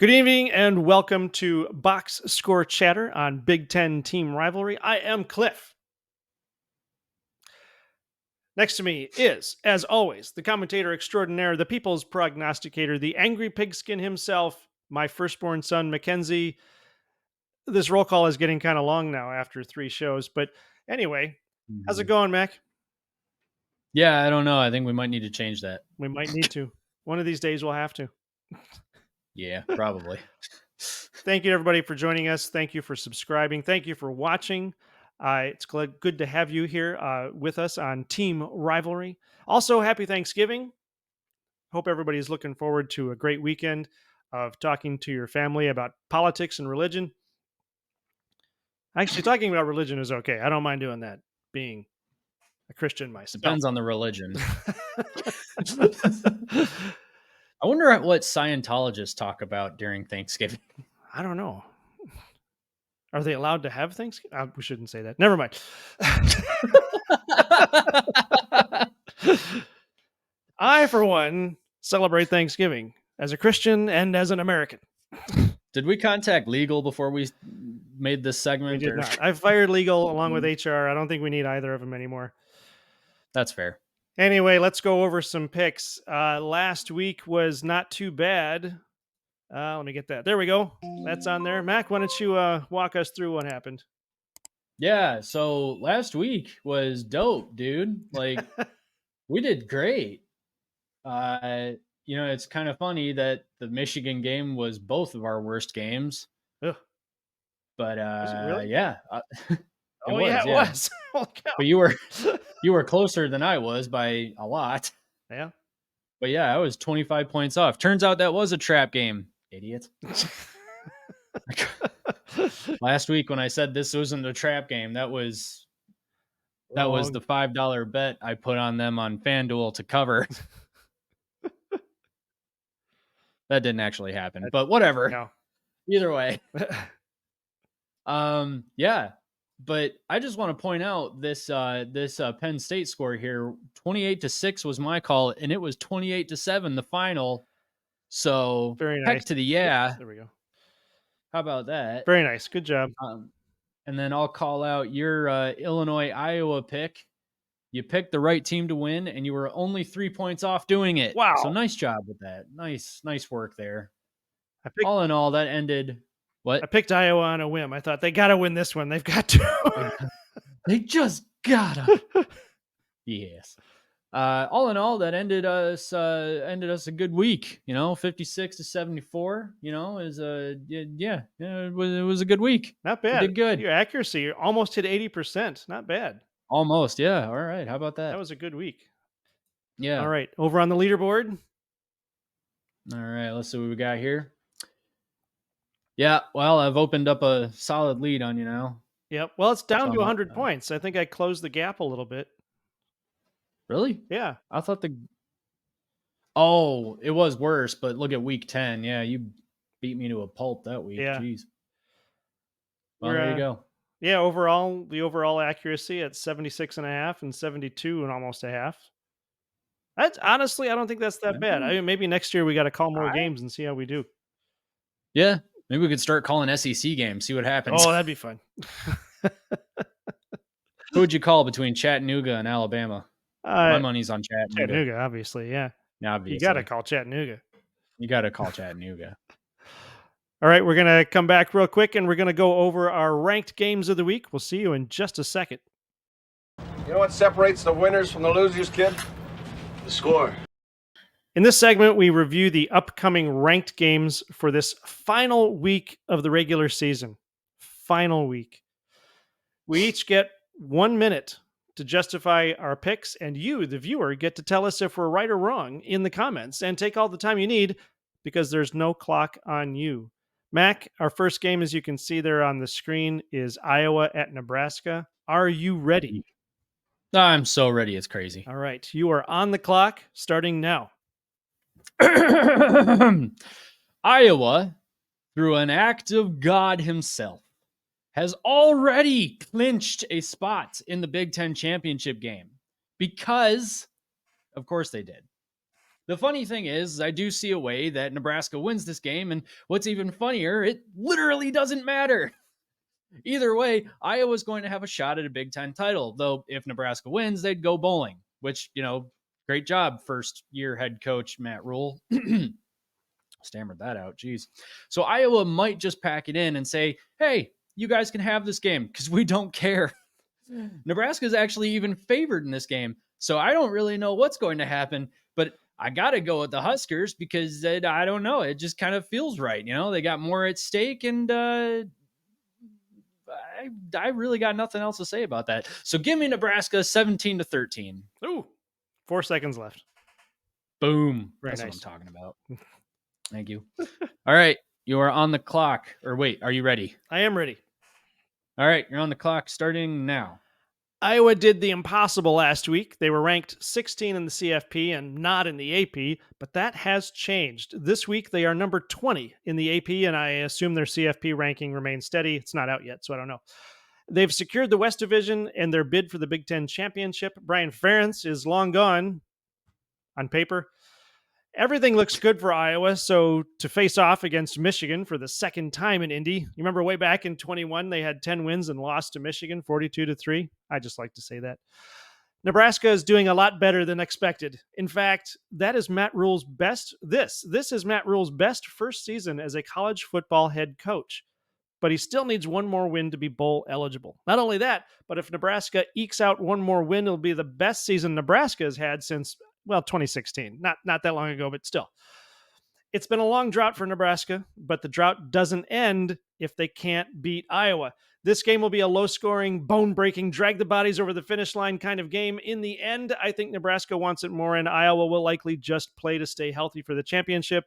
Good evening and welcome to Box Score Chatter on Big Ten Team Rivalry. I am Cliff. Next to me is, as always, the commentator extraordinaire, the people's prognosticator, the angry pigskin himself, my firstborn son, Mackenzie. This roll call is getting kind of long now after 3 shows, but anyway, how's it going, Mac? Yeah, I don't know. I think we might need to change that. We might need to. One of these days we'll have to. Yeah, probably. Thank you, everybody, for joining us. Thank you for subscribing. Thank you for watching. It's good to have you here with us on Team Rivalry. Also, happy Thanksgiving. Hope everybody's looking forward to a great weekend of talking to your family about politics and religion. Actually, talking about religion is okay. I don't mind doing that, being a Christian myself. Depends on the religion. I wonder what Scientologists talk about during Thanksgiving. I don't know. Are they allowed to have Thanksgiving? We shouldn't say that. Never mind. I, for one, celebrate Thanksgiving as a Christian and as an American. Did we contact legal before we made this segment? We did not. I've fired legal along with HR. I don't think we need either of them anymore. That's fair. Anyway, let's go over some picks. Last week was not too bad. Let me get that. There we go. That's on there. Mac, why don't you walk us through what happened? Yeah, so last week was dope, dude. Like, we did great. It's kind of funny that the Michigan game was both of our worst games. Ugh. But Was it really? yeah. It was. But you were closer than I was by a lot. Yeah. But yeah, I was 25 points off. Turns out that was a trap game. Idiot. Last week when I said this wasn't a trap game, that was the $5 bet I put on them on FanDuel to cover. That didn't actually happen, but whatever. No. Either way. Yeah. But I just want to point out this Penn State score here. 28-6 was my call, and it was 28-7 the final. So very nice. Heck to the yeah. There we go. How about that? Very nice. Good job. And then I'll call out your Illinois-Iowa pick. You picked the right team to win, and you were only 3 points off doing it. Wow. So nice job with that. Nice work there. All in all, that ended... What? I picked Iowa on a whim. I thought they got to win this one. They've got to. They just gotta. Yes. All in all, that ended us a good week. 56-74. It was a good week. Not bad. We did good. Your accuracy, you almost hit 80%. Not bad. Almost, yeah. All right. How about that? That was a good week. Yeah. All right. Over on the leaderboard. All right. Let's see what we got here. Yeah, well, I've opened up a solid lead on you now. Yep. Well, it's down to 100 points. I think I closed the gap a little bit. Really? Yeah. I thought Oh, it was worse, but look at week 10. Yeah, you beat me to a pulp that week. Yeah. Jeez. Well, there you go. Yeah, the overall accuracy at 76.5 and 72 and almost a half. That's honestly, I don't think that's that bad. I mean, maybe next year we got to call more games and see how we do. Yeah. Maybe we could start calling SEC games, see what happens. Oh, that'd be fun. Who would you call between Chattanooga and Alabama? My money's on Chattanooga. Chattanooga, obviously, yeah. Obviously. You got to call Chattanooga. All right, we're going to come back real quick, and we're going to go over our ranked games of the week. We'll see you in just a second. You know what separates the winners from the losers, kid? The score. In this segment, we review the upcoming ranked games for this final week of the regular season. Final week. We each get 1 minute to justify our picks, and you, the viewer, get to tell us if we're right or wrong in the comments, and take all the time you need because there's no clock on you. Mac, our first game, as you can see there on the screen, is Iowa at Nebraska. Are you ready? I'm so ready. It's crazy. All right. You are on the clock starting now. Iowa, through an act of God himself, has already clinched a spot in the Big Ten championship game because, of course they did. The funny thing is, I do see a way that Nebraska wins this game, and what's even funnier, it literally doesn't matter. Either way, Iowa's going to have a shot at a Big Ten title, though if Nebraska wins, they'd go bowling, which, great job, first year head coach Matt Rule. Stammered that out, geez. So Iowa might just pack it in and say, hey, you guys can have this game because we don't care. Nebraska is actually even favored in this game. So I don't really know what's going to happen, but I got to go with the Huskers because I don't know. It just kind of feels right. They got more at stake, and I really got nothing else to say about that. So give me Nebraska 17-13. Ooh, 4 seconds left. Boom. Very That's nice. what I'm talking about. Thank you. All right. You are on the clock. Or wait, are you ready? I am ready. All right. You're on the clock starting now. Iowa did the impossible last week. They were ranked 16 in the CFP and not in the AP, but that has changed. This week, they are number 20 in the AP, and I assume their CFP ranking remains steady. It's not out yet, so I don't know. They've secured the West Division and their bid for the Big Ten Championship. Brian Ferentz is long gone on paper. Everything looks good for Iowa, so to face off against Michigan for the second time in Indy. You remember way back in 21, they had 10 wins and lost to Michigan 42-3. I just like to say that. Nebraska is doing a lot better than expected. In fact, that is Matt Rule's best. This is Matt Rule's best first season as a college football head coach. But he still needs one more win to be bowl eligible. Not only that, but if Nebraska ekes out one more win, it'll be the best season Nebraska has had since 2016. Not that long ago, but still. It's been a long drought for Nebraska, but the drought doesn't end if they can't beat Iowa. This game will be a low-scoring, bone-breaking, drag the bodies over the finish line kind of game. In the end, I think Nebraska wants it more, and Iowa will likely just play to stay healthy for the championship.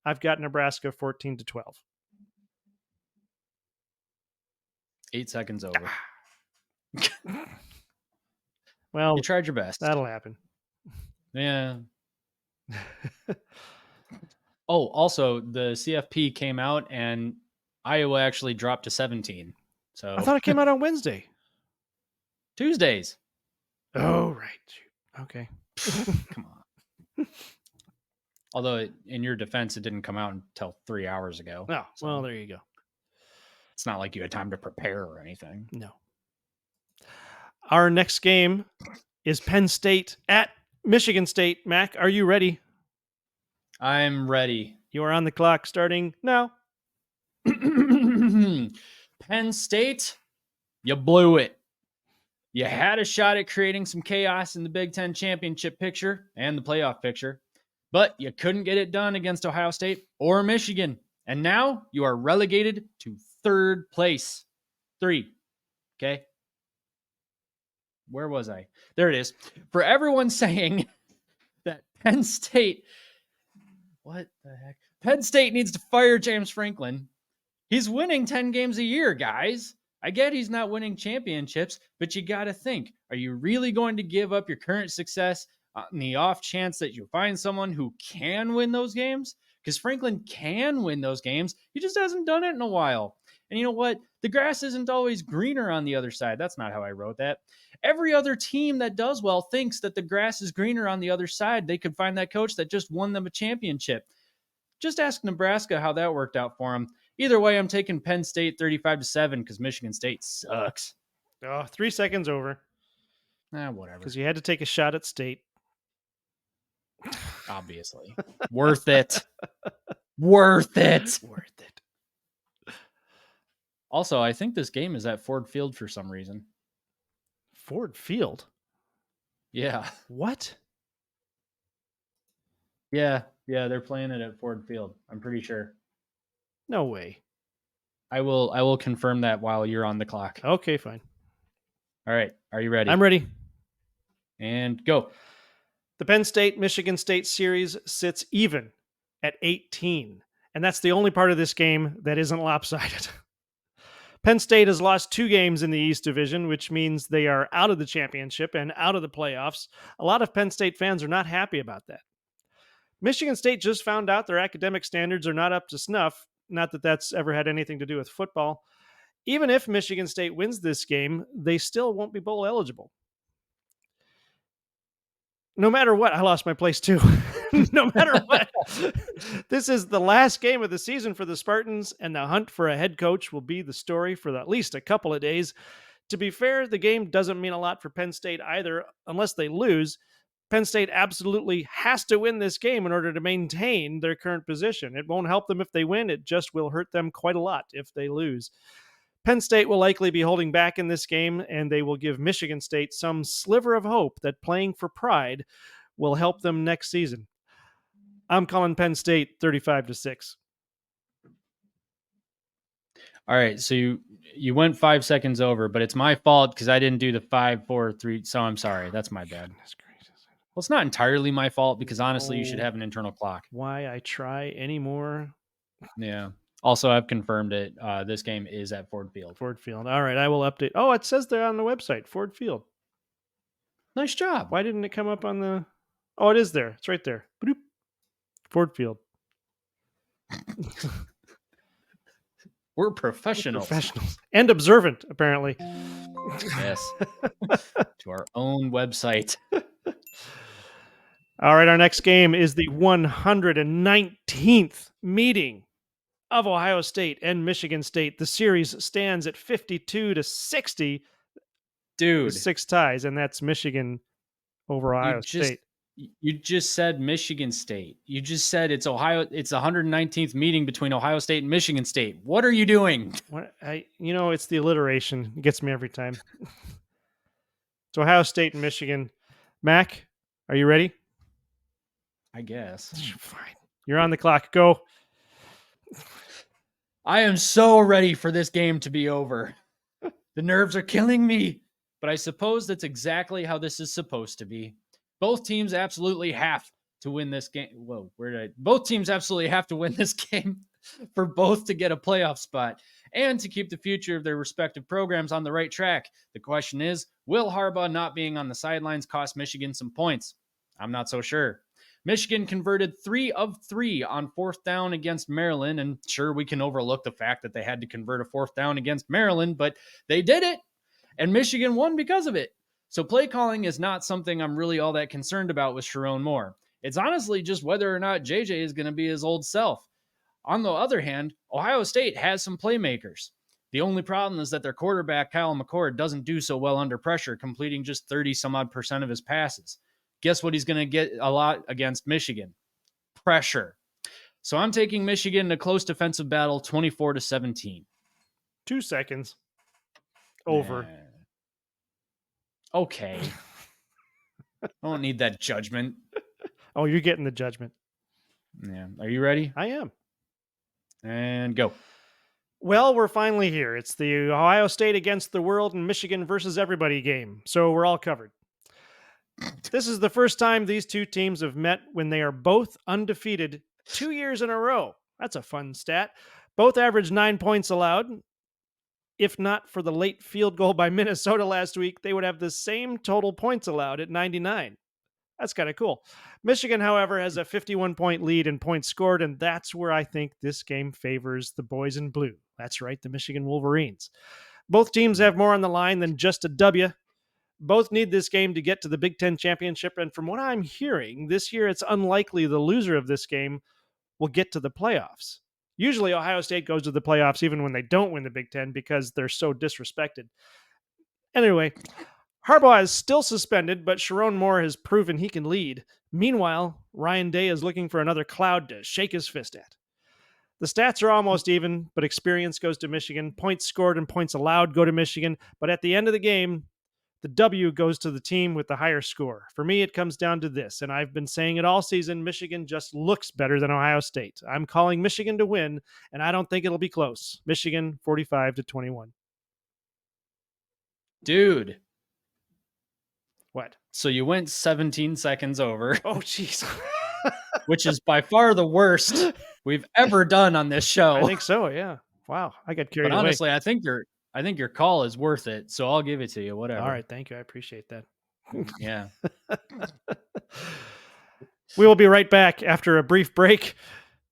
I've got Nebraska 14-12. 8 seconds over. Well, you tried your best. That'll happen. Yeah. Oh, also the CFP came out and Iowa actually dropped to 17. So I thought it came out on Wednesday. Tuesdays. Oh, right. Okay. Come on. Although in your defense, it didn't come out until 3 hours ago. Oh, so well, there you go. It's not like you had time to prepare or anything. No. Our next game is Penn State at Michigan State. Mac, are you ready? I'm ready. You are on the clock starting now. Penn State, you blew it. You had a shot at creating some chaos in the Big Ten championship picture and the playoff picture, but you couldn't get it done against Ohio State or Michigan. And now you are relegated to third place. 3. Okay. Where was I? There it is. For everyone saying that Penn State, what the heck? Penn State needs to fire James Franklin. He's winning 10 games a year, guys. I get he's not winning championships, but you got to think, are you really going to give up your current success on the off chance that you find someone who can win those games? Because Franklin can win those games. He just hasn't done it in a while. And you know what? The grass isn't always greener on the other side. That's not how I wrote that. Every other team that does well thinks that the grass is greener on the other side. They could find that coach that just won them a championship. Just ask Nebraska how that worked out for them. Either way, I'm taking Penn State 35-7 because Michigan State sucks. Oh, 3 seconds over. Whatever. Because you had to take a shot at State. Obviously. Worth it. Worth it. Worth it. Also, I think this game is at Ford Field for some reason. Ford Field? Yeah. What? Yeah, they're playing it at Ford Field. I'm pretty sure. No way. I will confirm that while you're on the clock. Okay, fine. All right. Are you ready? I'm ready. And go. The Penn State-Michigan State series sits even at 18. And that's the only part of this game that isn't lopsided. Penn State has lost 2 games in the East Division, which means they are out of the championship and out of the playoffs. A lot of Penn State fans are not happy about that. Michigan State just found out their academic standards are not up to snuff. Not that that's ever had anything to do with football. Even if Michigan State wins this game, they still won't be bowl eligible. no matter what, I lost my place too. No matter what. This is the last game of the season for the Spartans, and the hunt for a head coach will be the story for at least a couple of days. To be fair, the game doesn't mean a lot for Penn State either, unless they lose. Penn State absolutely has to win this game in order to maintain their current position. It won't help them if they win, it just will hurt them quite a lot if they lose. Penn State will likely be holding back in this game, and they will give Michigan State some sliver of hope that playing for pride will help them next season. I'm calling Penn State 35-6. All right, so you went 5 seconds over, but it's my fault because I didn't do the 5, 4, 3. So I'm sorry. That's my bad. Well, it's not entirely my fault because honestly, you should have an internal clock. Why I try anymore? Yeah. Also, I've confirmed it. This game is at Ford Field. Ford Field. All right, I will update. Oh, it says there on the website, Ford Field. Nice job. Why didn't it come up on the... Oh, it is there. It's right there. Boop. Ford Field. We're professionals. And observant, apparently. Yes. To our own website. All right, our next game is the 119th meeting of Ohio State and Michigan State. The series stands at 52-60. Dude. 6 ties, and that's Michigan over Ohio State. You just said Michigan State. You just said it's Ohio. It's the 119th meeting between Ohio State and Michigan State. What are you doing? It's the alliteration. It gets me every time. It's Ohio State and Michigan. Mac, are you ready? I guess. Fine. You're on the clock. Go. I am so ready for this game to be over. The nerves are killing me, but I suppose that's exactly how this is supposed to be. Both teams absolutely have to win this game. Whoa, both teams absolutely have to win this game for both to get a playoff spot and to keep the future of their respective programs on the right track. The question is, will Harbaugh not being on the sidelines cost Michigan some points? I'm not so sure. Michigan converted 3 of 3 on 4th down against Maryland, and sure, we can overlook the fact that they had to convert a 4th down against Maryland, but they did it, and Michigan won because of it. So play calling is not something I'm really all that concerned about with Sharon Moore. It's honestly just whether or not JJ is going to be his old self. On the other hand, Ohio State has some playmakers. The only problem is that their quarterback, Kyle McCord, doesn't do so well under pressure, completing just 30-some-odd% of his passes. Guess what he's going to get a lot against Michigan? Pressure. So I'm taking Michigan in a close defensive battle, 24-17. 2 seconds. Over. Okay. I don't need that judgment. Oh, you're getting the judgment. Yeah. Are you ready? I am. And go. Well, we're finally here. It's the Ohio State against the world and Michigan versus everybody game. So we're all covered. This is the first time these two teams have met when they are both undefeated 2 years in a row. That's a fun stat. Both averaged 9 points allowed. If not for the late field goal by Minnesota last week, they would have the same total points allowed at 99. That's kind of cool. Michigan, however, has a 51-point lead in points scored, and that's where I think this game favors the boys in blue. That's right, the Michigan Wolverines. Both teams have more on the line than just a W. Both need this game to get to the Big Ten championship, and from what I'm hearing, this year it's unlikely the loser of this game will get to the playoffs. Usually Ohio State goes to the playoffs even when they don't win the Big Ten because they're so disrespected. Anyway, Harbaugh is still suspended, but Sharon Moore has proven he can lead. Meanwhile, Ryan Day is looking for another cloud to shake his fist at. The stats are almost even, but experience goes to Michigan. Points scored and points allowed go to Michigan. But at the end of the game, the W goes to the team with the higher score. For me, it comes down to this, and I've been saying it all season, Michigan just looks better than Ohio State. I'm calling Michigan to win, and I don't think it'll be close. Michigan, 45-21. Dude. What? So you went 17 seconds over. Oh, jeez. Which is by far the worst we've ever done on this show. I think so, yeah. Wow, I got carried away. But honestly, I think your call is worth it, so I'll give it to you, whatever. All right, thank you. I appreciate that. Yeah. We will be right back after a brief break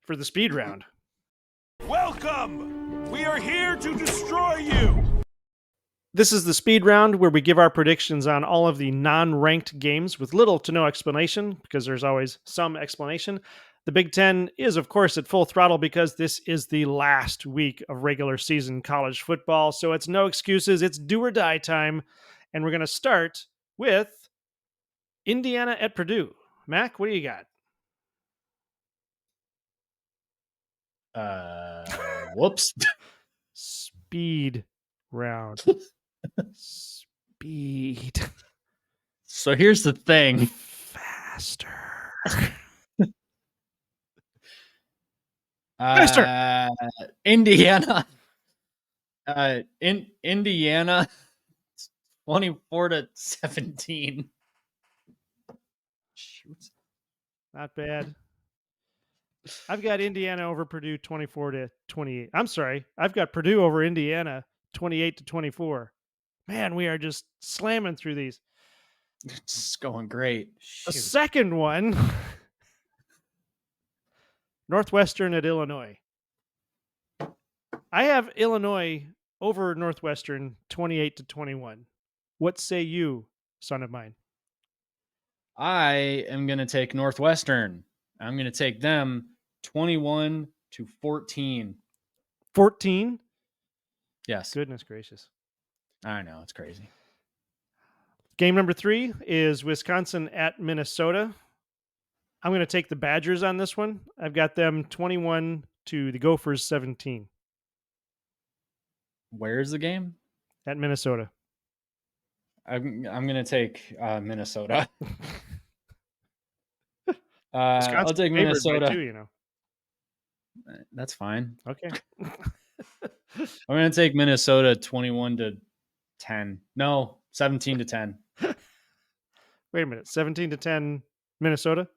for the speed round. Welcome! We are here to destroy you! This is the speed round where we give our predictions on all of the non-ranked games with little to no explanation, because there's always some explanation. The Big Ten is, of course, at full throttle because this is the last week of regular season college football. So it's no excuses. It's do or die time. And we're going to start with Indiana at Purdue. Mac, what do you got? Whoops. Speed round. Speed. So here's the thing. Faster. Indiana. Indiana 24-17. Shoot. Not bad. I've got Indiana over Purdue 24-28. I'm sorry. I've got Purdue over Indiana 28-24. Man, we are just slamming through these. It's going great. The Shoot. second one, Northwestern at Illinois. I have Illinois over Northwestern 28-21. What say you, son of mine? I am going to take Northwestern. I'm going to take them 21-14. 14? Yes. Goodness gracious. I know. It's crazy. Game number 3 is Wisconsin at Minnesota. I'm going to take the Badgers on this one. I've got them 21 to the Gophers 17 Where's the game? at Minnesota. I'm going to take Minnesota. Wisconsin's I'll take favored by Minnesota. 2, you know. That's fine. Okay. I'm going to take Minnesota 21-10. No, 17-10. Wait a minute. 17-10 Minnesota?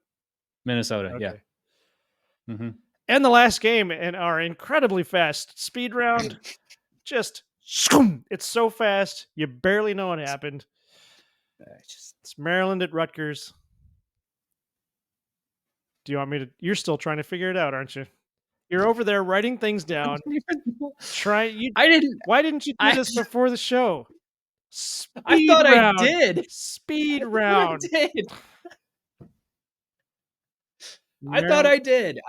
Minnesota, Okay. yeah. Mm-hmm. And the last game in our incredibly fast speed round. Just, it's so fast, you barely know what happened. It's Maryland at Rutgers. Do you want me to? You're still trying to figure it out, aren't you? You're over there writing things down. I didn't. Why didn't you do this before the show? I thought I did. Speed round. I did. I thought I did.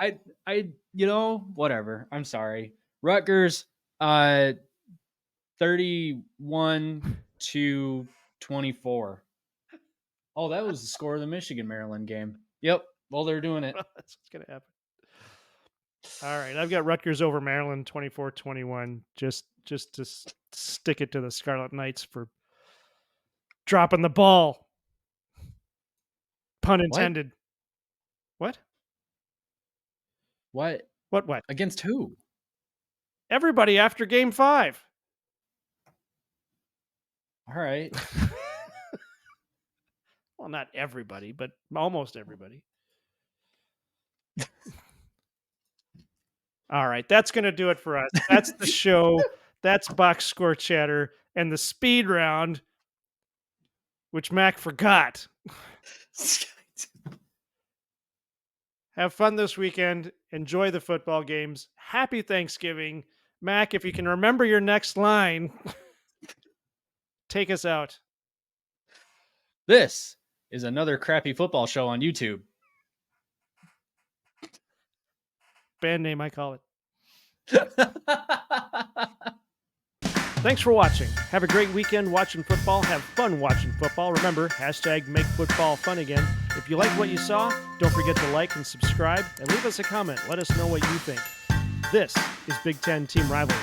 I whatever. I'm sorry. Rutgers 31-24. Oh, that was the score of the Michigan Maryland game. Yep. Well, they're doing it. That's what's going to happen. All right. I've got Rutgers over Maryland 24-21 just to stick it to the Scarlet Knights for dropping the ball. Pun intended. What? What? What? Against who? Everybody after game 5. All right. Well, not everybody, but almost everybody. All right. That's going to do it for us. That's the show. That's box score chatter and the speed round, which Mac forgot. Have fun this weekend. Enjoy the football games. Happy Thanksgiving. Mac, if you can remember your next line, take us out. This is another crappy football show on YouTube. Band name, I call it. Thanks for watching. Have a great weekend watching football. Have fun watching football. Remember, #make football fun again. If you like what you saw, don't forget to like and subscribe and leave us a comment. Let us know what you think. This is Big Ten Team Rivalry.